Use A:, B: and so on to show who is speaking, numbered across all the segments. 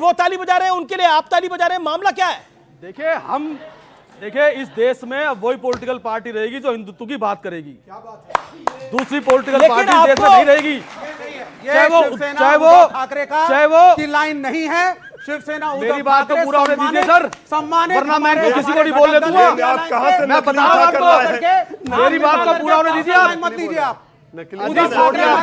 A: वो ताली बजा रहे हैं, उनके लिए आप ताली बजा रहे हैं, मामला क्या है?
B: देखिए इस देश में अब वही पॉलिटिकल पार्टी रहेगी जो हिंदुत्व की बात करेगी। क्या बात है? दूसरी पॉलिटिकल पार्टी इस देश में नहीं रहेगी।
C: चाहे वो ठाकरे का की लाइन नहीं है। शिवसेना
B: मेरी बात तो पूरा होने दीजिए सर,
C: सम्मानित,
B: वरना मैं किसी को नहीं बोलने दूंगा। मैं बता रहा हूं, मेरी बात को पूरा होने दीजिए। आप
C: मत लीजिए, आप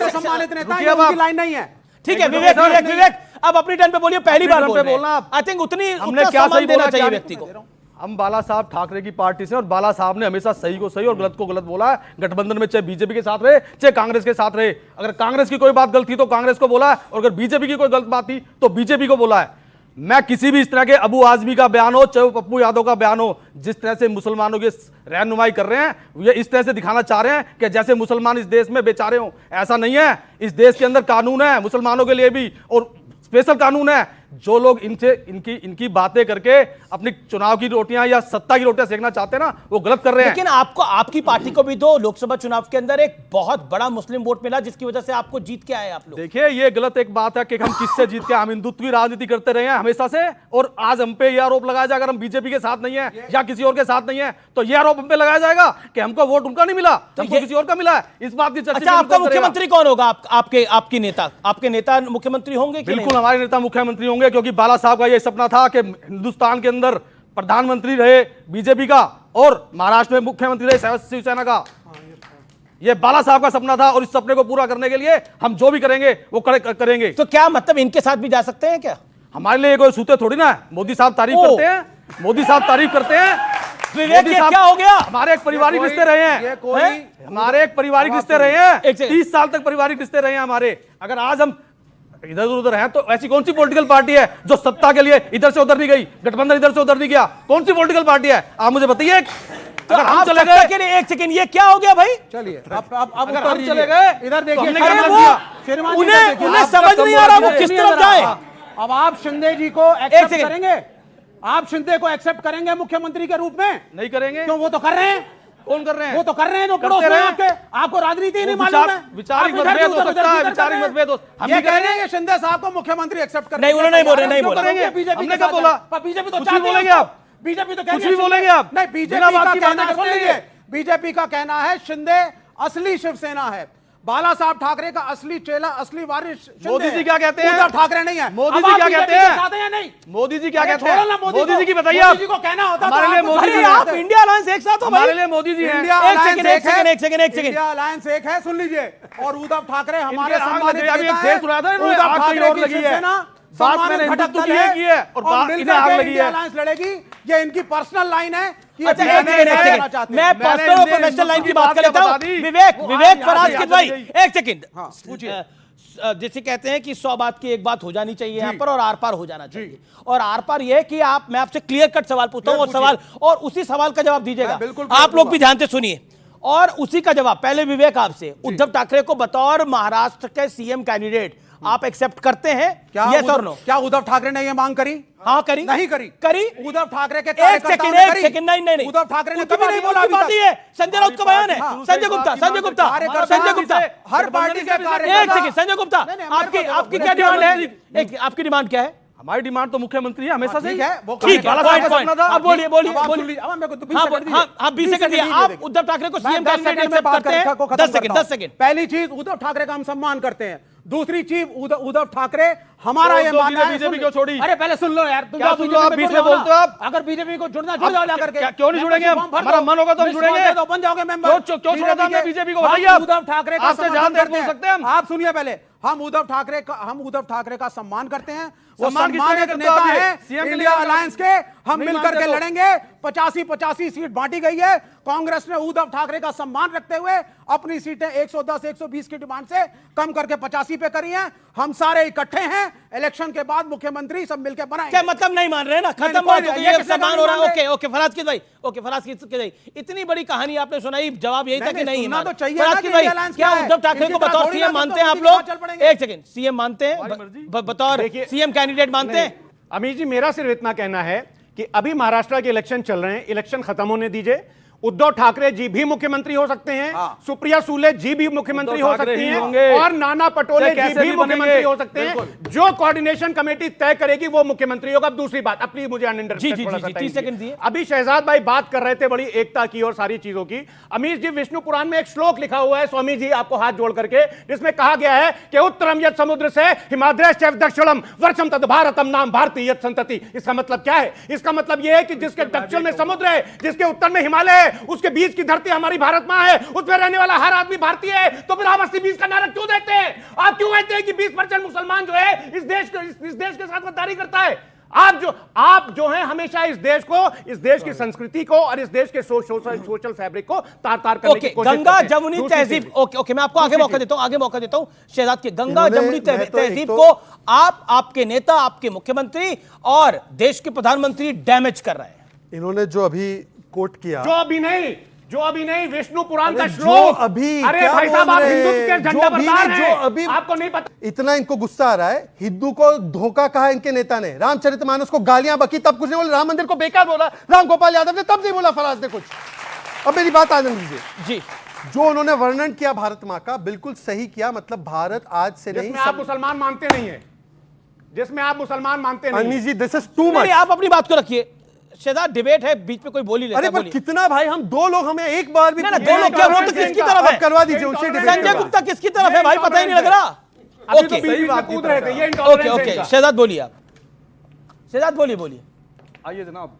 C: सम्मानित नेता है, उनकी लाइन नहीं है।
A: ठीक है विवेक, अब अपनी टर्न पे बोलिए, पहली बार बोल रहे हैं। आई थिंक
B: हमने क्या सही
A: देना चाहिए व्यक्ति को।
B: हम बाला साहब ठाकरे की पार्टी से, और बाला साहब ने हमेशा सही को सही और गलत को गलत बोला है। गठबंधन में चाहे बीजेपी के साथ रहे चाहे कांग्रेस के साथ रहे, अगर कांग्रेस की कोई बात गलत थी तो कांग्रेस को बोला है, और अगर बीजेपी की कोई गलत बात थी तो बीजेपी को बोला है। मैं किसी भी इस तरह के अबू आजमी का बयान हो चाहे वो पप्पू यादव का बयान हो, जिस तरह से मुसलमानों की रहनुमाई कर रहे हैं, ये इस तरह से दिखाना चाह रहे हैं कि जैसे मुसलमान इस देश में बेचारे हों, ऐसा नहीं है। इस देश के अंदर कानून है मुसलमानों के लिए भी, और स्पेशल कानून है। जो लोग इनकी बातें करके अपनी चुनाव की रोटियां या सत्ता की रोटियां सेकना चाहते हैं ना, वो गलत कर रहे हैं।
A: लेकिन आपकी पार्टी को भी तो लोकसभा चुनाव के अंदर एक बहुत बड़ा मुस्लिम वोट मिला, जिसकी वजह से आपको जीत के आए आप लोग।
B: देखिए ये गलत एक बात है कि हम किससे जीत के, हम हिंदुत्व की राजनीति करते रहे हैं हमेशा से, और आज हम पे यह आरोप लगाया जाएगा अगर हम बीजेपी के साथ नहीं है या किसी और के साथ नहीं है, तो यह आरोप हम पे लगाया जाएगा कि हमको वोट उनका नहीं मिला, हमको किसी और का मिला है। इस बात की चर्चा।
A: अच्छा, आपका मुख्यमंत्री कौन होगा? आपके नेता मुख्यमंत्री होंगे?
B: बिल्कुल हमारे नेता मुख्यमंत्री होंगे, क्योंकि बाला साहब का यह सपना था कि हिंदुस्तान के अंदर प्रधानमंत्री रहे बीजेपी का और महाराष्ट्र में मुख्यमंत्री रहे शिवसेना का। यह बाला साहब का सपना था, और इस सपने को पूरा करने के लिए हम जो भी करेंगे वो करेंगे।
A: तो क्या मतलब इनके साथ भी जा सकते हैं क्या?
B: हमारे लिए कोई सूते थोड़ी ना है। मोदी साहब तारीफ करते हैं, मोदी साहब तारीफ करते हैं।
A: विवेक ये क्या हो गया?
B: हमारे एक पारिवारिक रिश्ते रहे हैं, हमारे एक पारिवारिक रिश्ते रहे हैं, 30 साल तक पारिवारिक रिश्ते रहे हैं हमारे। अगर आज हम इधर उधर हैं तो ऐसी कौन सी पॉलिटिकल पार्टी है जो सत्ता के लिए इधर से उधर नहीं गई, गठबंधन इधर से उधर नहीं गया? कौन सी पॉलिटिकल पार्टी है आप मुझे बताइए।
A: तो अगर हम चले गए के लिए, एक सेकंड, ये क्या हो गया भाई?
C: चलिए अब
B: अगर हम चले गए
C: इधर देखिए,
A: उन्हें समझ नहीं आ रहा वो किस तरफ जाए।
C: अब आप शिंदे जी को एक्सेप्ट करेंगे? आप शिंदे को एक्सेप्ट करेंगे मुख्यमंत्री के रूप में?
B: नहीं करेंगे।
C: क्यों? वो तो कर रहे हैं।
B: कौन कर रहे हैं?
C: वो तो कर रहे हैं जो पड़ोस में आपके। आपको राजनीति नहीं मालूम है?
B: विचारिक मतभेद हो सकता है, विचारिक मतभेद हो।
C: हम ये कह रहे हैं कि शिंदे साहब को मुख्यमंत्री एक्सेप्ट कर
A: नहीं, उन्होंने नहीं बोले, नहीं बोले।
C: हमने क्या बोला? बीजेपी तो
B: कुछ भी बोलेंगे आप,
C: बीजेपी तो
B: कुछ भी बोलेंगे आप।
C: नहीं, बीजेपी का कहना है, बीजेपी का कहना है शिंदे असली शिवसेना है, बाला साहब ठाकरे का असली चेला, असली वारिस
B: मोदी जी क्या कहते हैं?
C: उद्धव ठाकरे नहीं है।
B: मोदी जी क्या कहते हैं?
C: नहीं,
B: मोदी जी क्या कहते हैं? मोदी जी की बताइए।
C: मोदी जी को कहना होता
B: हमारे लिए मोदी जी,
A: आप इंडिया अलायंस एक साथ हो भाई।
B: हमारे लिए मोदी जी हैं।
C: इंडिया
A: एक सेकंड,
C: इंडिया अलायंस एक है, सुन लीजिए। और उद्धव ठाकरे हमारे सम्मानित नेता हैं।
B: उद्धव
C: ठाकरे की शिवसेना
B: सम्मानित घटक है, और
C: मिलकर इंडिया अलायंस लड़ेगी। ये इनकी पर्सनल लाइन है।
A: अच्छा, मैं पर्सनल और प्रोफेशनल लाइन की बात कर लेता हूं। विवेक फराज किद भाई, एक सेकंड पूछिए। जैसे कहते हैं कि 100 बात की एक बात हो जानी चाहिए यहाँ पर, और आर पार हो जाना चाहिए। और आर पार यह है कि मैं आपसे क्लियर कट सवाल पूछता हूँ, और उसी सवाल का जवाब दीजिएगा। आप लोग भी ध्यान से सुनिए, और उसी का जवाब पहले विवेक आपसे। उद्धव ठाकरे को बतौर महाराष्ट्र के सीएम कैंडिडेट आप एक्सेप्ट करते हैं? यस और नो?
C: क्या उद्धव ठाकरे ने यह मांग करी?
A: हाँ करी।
C: नहीं करी?
A: करी।
C: उद्धव ठाकरे के
A: एक सेकंड, नहीं,
C: उद्धव ठाकरे ने कभी नहीं बोला।
A: संजय राउत का बयान है। संजय गुप्ता हर पार्टी के एक सेकंड, संजय गुप्ता आपकी क्या डिमांड है? आपकी डिमांड क्या है?
B: हमारी डिमांड तो मुख्यमंत्री है हमेशा से।
A: ठीक है, अब बोलिए। हाँ 20 सेकंड दिया। आप उद्धव ठाकरे को सीएम कैंडिडेट एक्सेप्ट करते हैं? 10 सेकंड।
C: पहली चीज, उद्धव ठाकरे का हम सम्मान करते हैं। दूसरी चीज, उद्धव ठाकरे हमारा ये मानना है।
B: बीजेपी क्यों छोड़ी?
C: अरे पहले सुन लो यार,
B: क्या सुन लो? आप बीच में बोलते हो। आप
C: अगर बीजेपी को जुड़ना जुड़ जाओ जाकर के।
B: क्यों नहीं जुड़ेंगे? हमारा मन होगा तो हम जुड़ेंगे।
C: तो बन जाओगे मेंबर।
B: क्यों छोड़ा था हमने बीजेपी को? बताइए।
C: उद्धव ठाकरे का
B: आपसे जान दे बोल सकते हैं हम।
C: आप सुनिए पहले, हम उद्धव ठाकरे का सम्मान करते हैं। वो
B: सम्मानित
C: नेता है इंडिया अलायंस के। हम मिलकर के लड़ेंगे। 85 सीट बांटी गई है। कांग्रेस ने उद्धव ठाकरे का सम्मान रखते हुए अपनी सीटें 110 120 की डिमांड से कम करके 85 पे करी हैं। हम सारे इकट्ठे हैं। इलेक्शन के बाद मुख्यमंत्री सब मिलकर बनाएंगे।
A: क्या मतलब नहीं मान रहे ना? खत्म बात हो गई है, सम्मान हो रहा है। ओके फराज किद भाई, इतनी बड़ी कहानी आपने सुनाई, जवाब यही था कि नहीं?
C: तो चाहिए
A: फराज किद भाई, क्या उद्धव ठाकरे को बतौर सीएम मानते हैं आप लोग? एक सेकंड, सीएम मानते हैं? बतौर सीएम कैंडिडेट मानते हैं?
D: अमित जी, मेरा सिर्फ इतना कहना है कि अभी महाराष्ट्र के इलेक्शन चल रहे हैं, इलेक्शन खत्म होने दीजिए। उद्धव ठाकरे जी भी मुख्यमंत्री हो सकते हैं, सुप्रिया सुले जी भी मुख्यमंत्री हो सकती हैं, और नाना पटोले जी भी मुख्यमंत्री हो सकते हैं। जो कोऑर्डिनेशन कमेटी तय करेगी वो मुख्यमंत्री होगा। दूसरी बात, अपनी मुझे अनइंटरप्टेड
A: 30 सेकंड दिए।
D: अभी शहजाद भाई बात कर रहे थे बड़ी एकता की और सारी चीजों की। अमीश जी, विष्णु पुराण में एक श्लोक लिखा हुआ है, स्वामी जी आपको हाथ जोड़ करके, जिसमें कहा गया है कि उत्तरम यत् समुद्र से हिमाद्रश्च दक्षिणम वर्षम तद भारतम नाम भारती यत् संतति। इसका मतलब क्या है? इसका मतलब यह है कि जिसके दक्षिण में समुद्र है, जिसके उत्तर में हिमालय है, उसके बीच की धरती हमारी भारत मां है, उसमें रहने वाला हर आदमी भारतीय है। तो फिर आप 80-20 का नारा क्यों देते हैं? आप क्यों कहते हैं कि 20% मुसलमान जो है इस देश के साथ गद्दारी करता है? आप जो हैं हमेशा इस देश की संस्कृति को और इस देश के सोशल फैब्रिक को तार करने की कोशिश
A: गंगा
D: करते हैं।
A: जमुनी
D: दूसरी
A: तहजीब,
D: चीज़।
A: ओके, मैं आपको आगे मौका देता हूं शहजाद के। गंगा
E: इन्होंने-
A: जमुनी
E: मैं तो
A: तहजीब
E: एक
A: को आपके नेता, आपके मुख्यमंत्री और देश के प्रधानमंत्री डैमेज कर रहे हैं।
E: इन्होंने जो अभी कोट किया,
D: जो अभी नहीं विष्णु पुराण का
E: अरे
D: श्लोक।
E: जो अभी
D: अरे
E: क्या
D: भाई साहब,
E: बोल
D: आप
E: रहे
D: हिंदुत्व
E: हैं?
D: के
E: जो
D: झंडा
E: अभी
D: बरदार
E: नहीं,
D: हैं।
E: जो अभी
D: आपको नहीं पता?
E: इतना इनको गुस्सा आ रहा है, हिंदू को धोखा कहा इनके नेता ने, रामचरितमानस को गालियां बकी तब कुछ नहीं बोला, राम मंदिर को बेकार बोला राम गोपाल यादव ने, तब नहीं बोला फराज ने कुछ। अब मेरी बात आनंद लीजिए
A: जी,
E: जो उन्होंने वर्णन किया भारत मां का, बिल्कुल सही किया। मतलब भारत आज से नहीं,
D: जिसमें आप मुसलमान मानते नहीं है, जिसमें आप मुसलमान मानते नहीं
E: अनिश
D: हैं।
E: जी दिस इज टू
A: नहीं,
E: मच।
A: आप अपनी बात को रखिए। शहजाद, डिबेट है, बीच में कोई बोल ही लेता
E: अरे
A: है,
E: पर
A: बोलिए।
E: कितना भाई, हम दो लोग, हमें एक बार भी
A: ना, दो लोग क्या, वो तो किसकी तरफ है?
E: आप करवा दीजिए उनसे debate
A: संजय
E: करवा
A: गुप्ता किसकी तरफ है भाई, पता ही नहीं लग रहा।
D: अभी तो
A: ओके,
D: बीच में कूद रहे थे, ये
A: ओके,
D: intolerance है
A: ओके,
D: इनका।
A: शहजाद बोलिए आप। शहजाद बोलिए।
B: आइए जनाब।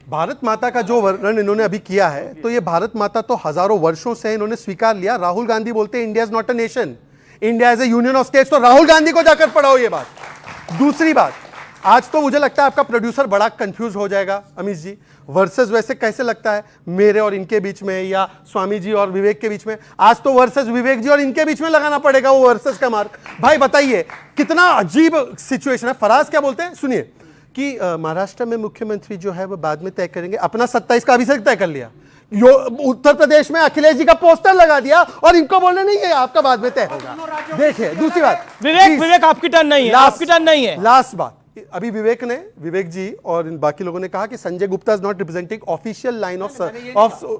E: भारत माता का जो वर्णन इन्होंने अभी किया है, तो ये भारत माता तो हजारों वर्षों से इन्होंने स्वीकार लिया। राहुल गांधी बोलते हैं India is not a nation, India is a union of states. तो राहुल गांधी को जाकर पढ़ाओ ये बात। दूसरी बात, आज तो मुझे लगता है आपका प्रोड्यूसर बड़ा कंफ्यूज हो जाएगा अमीश जी। वर्सेस वैसे कैसे लगता है मेरे और इनके बीच में, या स्वामी जी और विवेक के बीच में? आज तो वर्सेस विवेक जी और इनके बीच में लगाना पड़ेगा वो वर्सेस का मार्क। भाई बताइए कितना अजीब सिचुएशन है। फराज क्या बोलते हैं सुनिए, कि महाराष्ट्र में मुख्यमंत्री जो है वो बाद में तय करेंगे, अपना 27 का अभिषेक तय कर लिया। उत्तर प्रदेश में अखिलेश जी का पोस्टर लगा दिया और इनको बोलने नहीं है आपका बाद में तय होगा। देखिए दूसरी बात,
A: विवेक आपकी टर्न नहीं है, आपकी टर्न नहीं है।
E: लास्ट बात, अभी विवेक जी और इन बाकी लोगों ने कहा कि Sanjay Gupta is not representing official line of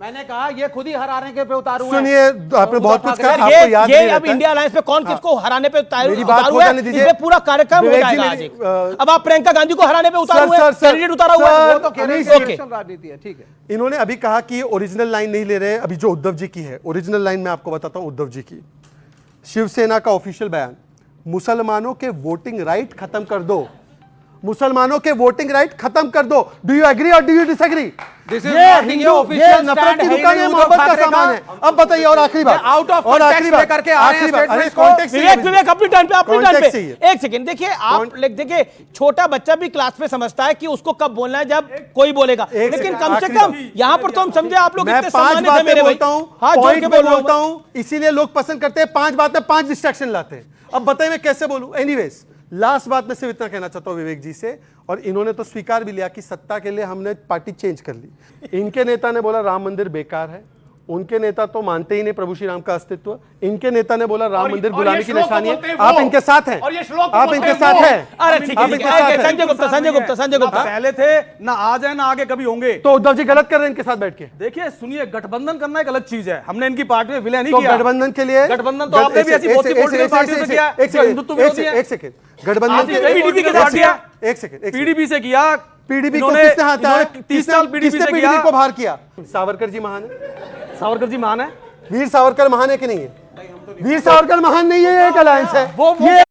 C: मैंने कहा ये खुद ही हराने के पे उतारू है।
E: सुनिए, आपने बहुत कुछ कहा,
A: सर,
E: आपको याद
A: ये
E: नहीं
A: अब
E: रहता है।
A: इंडिया अलायंस पे कौन किसको हराने पे
E: मेरी बात
A: उतारू
E: हो
A: है,
E: जाने दीजिए।
A: इसमें पूरा कार्यक्रम हो
E: विवेक जी,
A: जाएगा आज
E: मेरी,
A: एक। अब आप प्रियंका गांधी को हराने पे उतारू है, कैंडिडेट उतारा हुआ है।
C: वो तो कह रहे हैं
E: अमीश
C: कि
E: जी,
C: इलेक्शन राजनीति है, ठीक है।
E: इन्होंने अभी कहा कि ओरिजिनल लाइन नहीं ले रहे, अभी जो उद्धव जी की है ओरिजिनल लाइन मैं आपको बताता हूं। उद्धव जी की शिवसेना का ऑफिशियल बयान, मुसलमानों के वोटिंग राइट खत्म कर दो, मुसलमानों के वोटिंग राइट खत्म कर दो। डू यू एग्री और डू यू डिसएग्री? ये नफरत की दुकान है, मोहब्बत का सामान है। अब बताइए, और आखिरी बात,
C: आउट ऑफ
E: और आखिरी बात,
C: लेकर के आ रहे हैं
E: आखिरी बात, अरे
C: statement को।
E: context चाहिए।
A: विवेक अपनी टर्न पे, अपनी टर्न
E: Context
A: पे।
E: चाहिए।
A: एक सेकंड देखिए, आप देखिए, छोटा बच्चा भी क्लास में समझता है कि उसको कब बोलना है, जब कोई बोलेगा।
E: एक
A: लेकिन
E: सेकंड,
A: कम से
E: आखिरी
A: कम
E: बात।
A: यहां पर तो हम समझे आप लोग
E: मैं
A: इतने
E: 5
A: सम्मानित हैं
E: बातें
A: मेरे भाई।
E: बोलता हूं,
A: हाथ जोड़
E: पॉइंट
A: के
E: पे
A: बोल रहा हूं
E: बोलता हूं, इसीलिए लोग पसंद करते हैं 5 बात में 5 डिस्ट्रैक्शन लाते हैं। अब बताइए मैं कैसे बोलूं। एनीवेज, लास्ट बात में सिर्फ इतना कहना चाहता हूं विवेक जी से, और इन्होंने तो स्वीकार भी लिया कि सत्ता के लिए हमने पार्टी चेंज कर ली। इनके नेता ने बोला राम मंदिर बेकार है, उनके नेता तो मानते ही नहीं प्रभु श्री राम का अस्तित्व। इनके नेता ने बोला राम मंदिर गुलामी की निशानी है। आप इनके साथ हैं, आप इनके साथ हैं।
A: अरे ठीक
E: आप
A: है,
E: इनके साथ हैं।
A: संजय गुप्ता
B: पहले थे ना, आज है ना आगे कभी होंगे।
E: तो उद्धव जी गलत कर रहे हैं इनके साथ बैठ के।
B: देखिए सुनिए, गठबंधन करना एक अलग चीज है। हमने इनकी पार्टी में विलय नहीं
E: तो
B: किया।
E: गठबंधन के लिए
B: गठबंधन तो आपने भी ऐसी बहुत सी पॉलिटिकल पार्टियों से किया है, जो हिंदुत्व विरोधी है।
E: एक सेकंड, गठबंधन
B: आप
E: के
B: PDP के साथ किया।
E: एक सेकंड,
B: पीडीपी से किया।
E: पीडीपी को
B: इन्होंने-
E: किसने हटाया?
B: इन्होंने 30 साल पीडीपी
E: किसने
B: से
E: पीडीपी
B: किया।
E: को बाहर किया? सावरकर जी महान है,
B: सावरकर जी महान है।
E: वीर सावरकर महान है कि नहीं है? वीर सावरकर महान नहीं है, ये एक अलायंस है।
B: वो
E: ये